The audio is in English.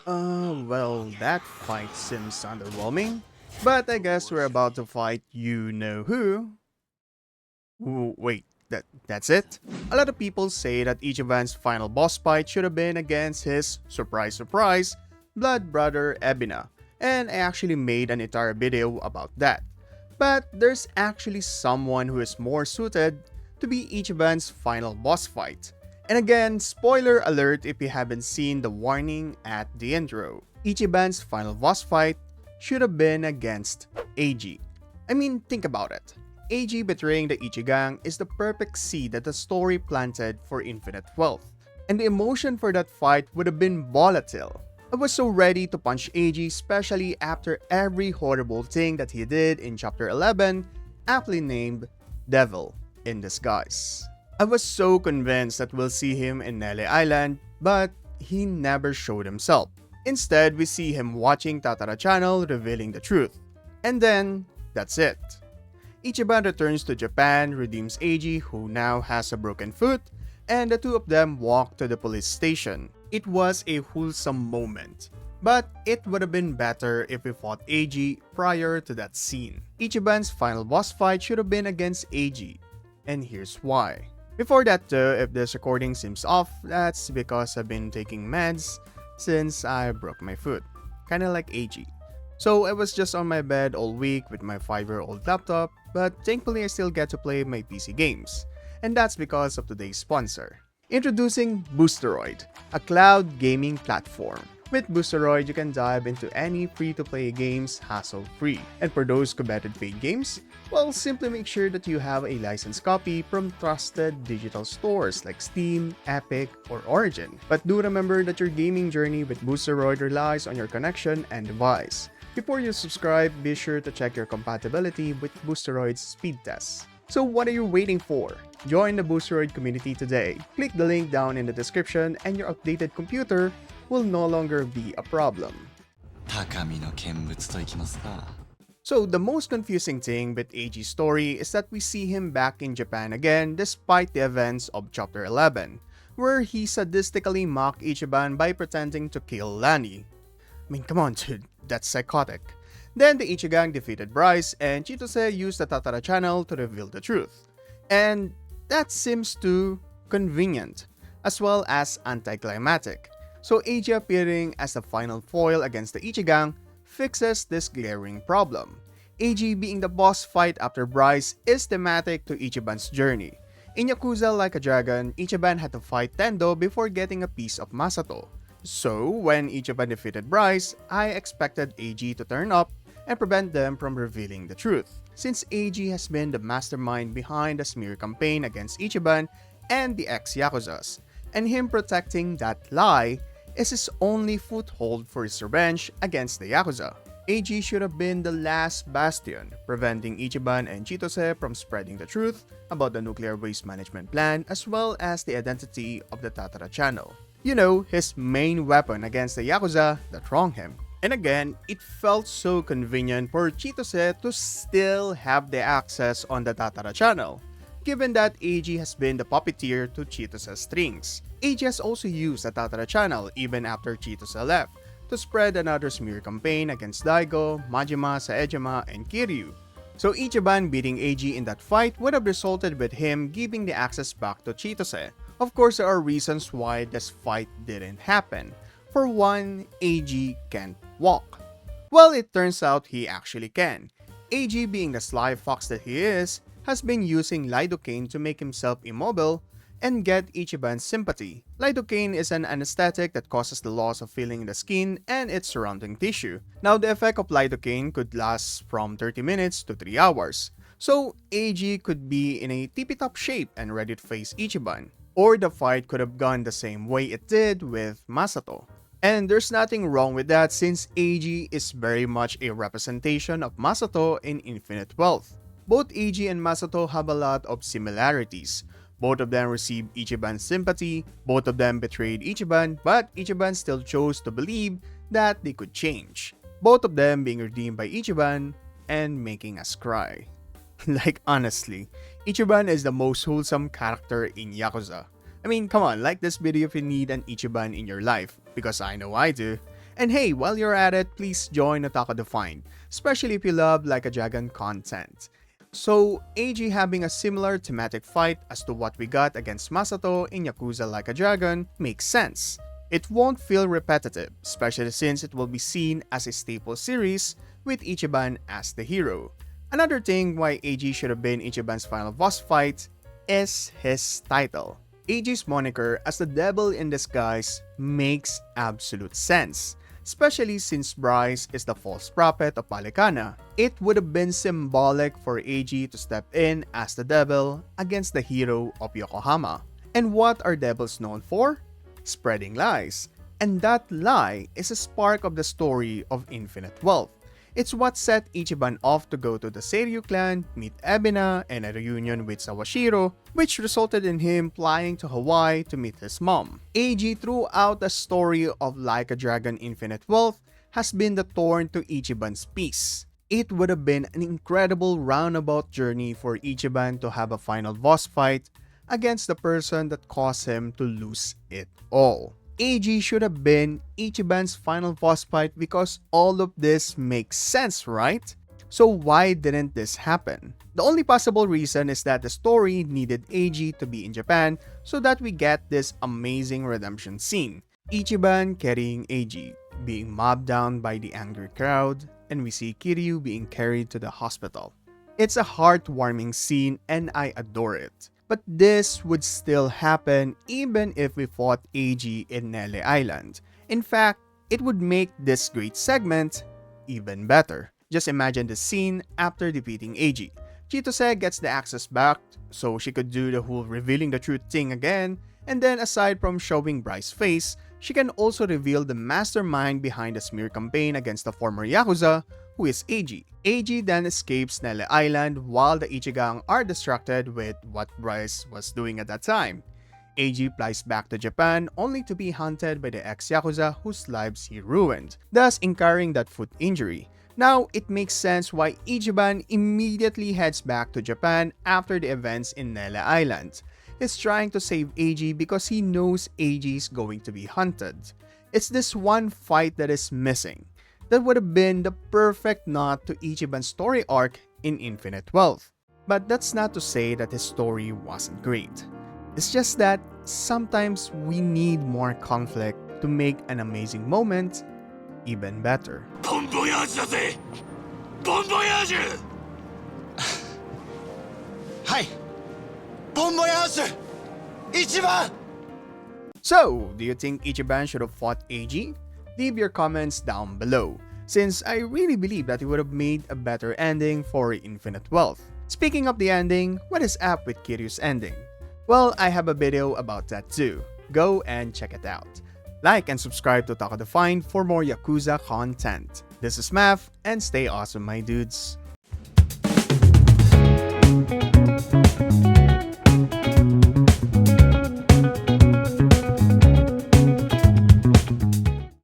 Well, that fight seems underwhelming. But I guess we're about to fight you know who. Wait, that's it? A lot of people say that Ichiban's final boss fight should have been against his, surprise surprise, blood brother Ebina, and I actually made an entire video about that. But there's actually someone who is more suited to be Ichiban's final boss fight. And again, spoiler alert if you haven't seen the warning at the intro. Ichiban's final boss fight should have been against Eiji. I mean, think about it. Eiji betraying the Ichigang is the perfect seed that the story planted for infinite wealth. And the emotion for that fight would have been volatile. I was so ready to punch Eiji, especially after every horrible thing that he did in chapter 11, aptly named Devil in Disguise. I was so convinced that we'll see him in Nele Island, but he never showed himself. Instead, we see him watching Tatara channel revealing the truth. And then, that's it. Ichiban returns to Japan, redeems Eiji, who now has a broken foot, and the two of them walk to the police station. It was a wholesome moment, but it would have been better if we fought Eiji prior to that scene. Ichiban's final boss fight should have been against Eiji, and here's why. Before that though, if this recording seems off, that's because I've been taking meds since I broke my foot, kinda like Eiji. So I was just on my bed all week with my 5-year-old laptop, but thankfully I still get to play my PC games. And that's because of today's sponsor. Introducing Boosteroid, a cloud gaming platform. With Boosteroid, you can dive into any free-to-play games hassle-free. And for those coveted paid games, well, simply make sure that you have a licensed copy from trusted digital stores like Steam, Epic, or Origin. But do remember that your gaming journey with Boosteroid relies on your connection and device. Before you subscribe, be sure to check your compatibility with Boosteroid's speed tests. So what are you waiting for? Join the Boosteroid community today. Click the link down in the description and your updated computer will no longer be a problem. So the most confusing thing with Eiji's story is that we see him back in Japan again despite the events of chapter 11, where he sadistically mocked Ichiban by pretending to kill Lani. I mean, come on dude, that's psychotic. Then the Ichigang defeated Bryce and Chitose used the Tatara channel to reveal the truth. And that seems too convenient, as well as anticlimactic. So Eiji appearing as the final foil against the Ichigang fixes this glaring problem. Eiji being the boss fight after Bryce is thematic to Ichiban's journey. In Yakuza Like a Dragon, Ichiban had to fight Tendo before getting a piece of Masato. So when Ichiban defeated Bryce, I expected Eiji to turn up and prevent them from revealing the truth. Since Eiji has been the mastermind behind the smear campaign against Ichiban and the ex-Yakuzas, and him protecting that lie is his only foothold for his revenge against the Yakuza. Eiji should have been the last bastion, preventing Ichiban and Chitose from spreading the truth about the nuclear waste management plan as well as the identity of the Tatara channel. You know, his main weapon against the Yakuza that wronged him. And again, it felt so convenient for Chitose to still have the access on the Tatara channel, given that Eiji has been the puppeteer to Chitose's strings. Eiji has also used the Tatara channel even after Chitose left, to spread another smear campaign against Daigo, Majima, Saejima, and Kiryu. So Ichiban beating Eiji in that fight would have resulted with him giving the access back to Chitose. Of course, there are reasons why this fight didn't happen. For one, Eiji can't walk. Well, it turns out he actually can. Eiji, being the sly fox that he is, has been using lidocaine to make himself immobile and get Ichiban's sympathy. Lidocaine is an anesthetic that causes the loss of feeling in the skin and its surrounding tissue. Now, the effect of lidocaine could last from 30 minutes to 3 hours. So, Eiji could be in a tippy-top shape and ready to face Ichiban. Or the fight could have gone the same way it did with Masato. And there's nothing wrong with that since Eiji is very much a representation of Masato in Infinite Wealth. Both Eiji and Masato have a lot of similarities. Both of them received Ichiban's sympathy, both of them betrayed Ichiban, but Ichiban still chose to believe that they could change. Both of them being redeemed by Ichiban and making us cry. Like honestly, Ichiban is the most wholesome character in Yakuza. I mean, come on, like this video if you need an Ichiban in your life, because I know I do. And hey, while you're at it, please join Otaku Defined, especially if you love Like a Dragon content. So, Eiji having a similar thematic fight as to what we got against Masato in Yakuza Like a Dragon makes sense. It won't feel repetitive, especially since it will be seen as a staple series with Ichiban as the hero. Another thing why Eiji should have been Ichiban's final boss fight is his title. Eiji's moniker as the devil in disguise makes absolute sense, especially since Bryce is the false prophet of Palikana. It would have been symbolic for Eiji to step in as the devil against the hero of Yokohama. And what are devils known for? Spreading lies. And that lie is a spark of the story of infinite wealth. It's what set Ichiban off to go to the Seiryu clan, meet Ebina, and a reunion with Sawashiro, which resulted in him flying to Hawaii to meet his mom. Eiji, throughout the story of Like a Dragon Infinite Wealth, has been the thorn to Ichiban's peace. It would have been an incredible roundabout journey for Ichiban to have a final boss fight against the person that caused him to lose it all. Eiji should have been Ichiban's final boss fight because all of this makes sense, right? So why didn't this happen? The only possible reason is that the story needed Eiji to be in Japan so that we get this amazing redemption scene. Ichiban carrying Eiji, being mobbed down by the angry crowd, and we see Kiryu being carried to the hospital. It's a heartwarming scene and I adore it. But this would still happen even if we fought Eiji in Nele Island. In fact, it would make this great segment even better. Just imagine the scene after defeating Eiji. Chitose gets the access back so she could do the whole revealing the truth thing again, and then aside from showing Bryce's face, she can also reveal the mastermind behind the smear campaign against the former Yakuza, who is Eiji. Eiji then escapes Nele Island while the Ichigang are distracted with what Bryce was doing at that time. Eiji flies back to Japan only to be hunted by the ex-Yakuza whose lives he ruined, thus incurring that foot injury. Now, it makes sense why Ichiban immediately heads back to Japan after the events in Nele Island. He's trying to save Eiji because he knows Eiji is going to be hunted. It's this one fight that is missing. That would have been the perfect knot to Ichiban's story arc in Infinite Wealth. But that's not to say that his story wasn't great. It's just that sometimes we need more conflict to make an amazing moment even better. Bon voyage だぜ! Bon voyage! はい! Bon voyage! Ichiban! So, do you think Ichiban should have fought Eiji? Leave your comments down below, since I really believe that it would have made a better ending for Infinite Wealth. Speaking of the ending, what is up with Kiryu's ending? Well, I have a video about that too. Go and check it out. Like and subscribe to Otaku Defined for more Yakuza content. This is Math, and stay awesome, my dudes.